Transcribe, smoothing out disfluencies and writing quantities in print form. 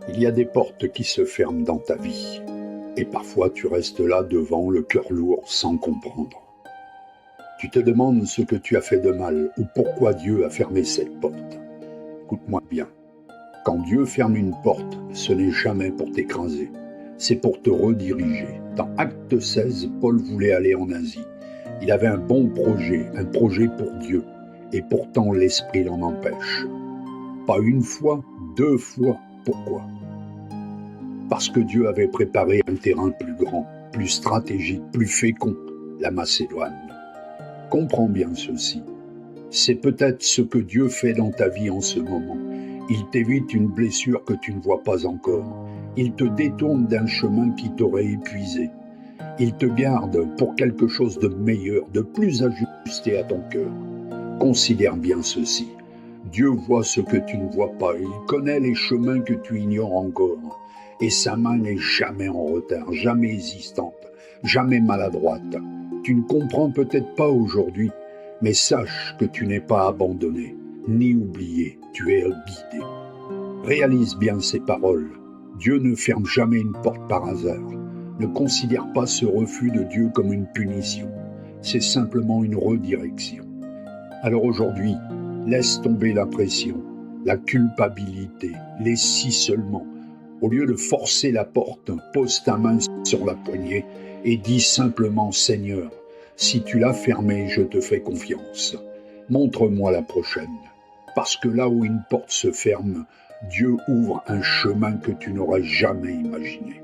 Il y a des portes qui se ferment dans ta vie, et parfois tu restes là devant, le cœur lourd, sans comprendre. Tu te demandes ce que tu as fait de mal ou pourquoi Dieu a fermé cette porte. Écoute-moi bien, quand Dieu ferme une porte, ce n'est jamais pour t'écraser, c'est pour te rediriger. Dans Acte 16, Paul voulait aller en Asie. Il avait un bon projet, un projet pour Dieu, et pourtant l'Esprit l'en empêche. Pas une fois, deux fois, pourquoi ? Parce que Dieu avait préparé un terrain plus grand, plus stratégique, plus fécond, la Macédoine. Comprends bien ceci. C'est peut-être ce que Dieu fait dans ta vie en ce moment. Il t'évite une blessure que tu ne vois pas encore. Il te détourne d'un chemin qui t'aurait épuisé. Il te garde pour quelque chose de meilleur, de plus ajusté à ton cœur. Considère bien ceci. Dieu voit ce que tu ne vois pas. Il connaît les chemins que tu ignores encore. Et sa main n'est jamais en retard, jamais hésitante, jamais maladroite. Tu ne comprends peut-être pas aujourd'hui, mais sache que tu n'es pas abandonné, ni oublié, tu es guidé. Réalise bien ces paroles. Dieu ne ferme jamais une porte par hasard. Ne considère pas ce refus de Dieu comme une punition. C'est simplement une redirection. Alors aujourd'hui, laisse tomber la pression, la culpabilité, les si seulement. Au lieu de forcer la porte, pose ta main sur la poignée et dis simplement « Seigneur, si tu l'as fermée, je te fais confiance. Montre-moi la prochaine. » Parce que là où une porte se ferme, Dieu ouvre un chemin que tu n'aurais jamais imaginé.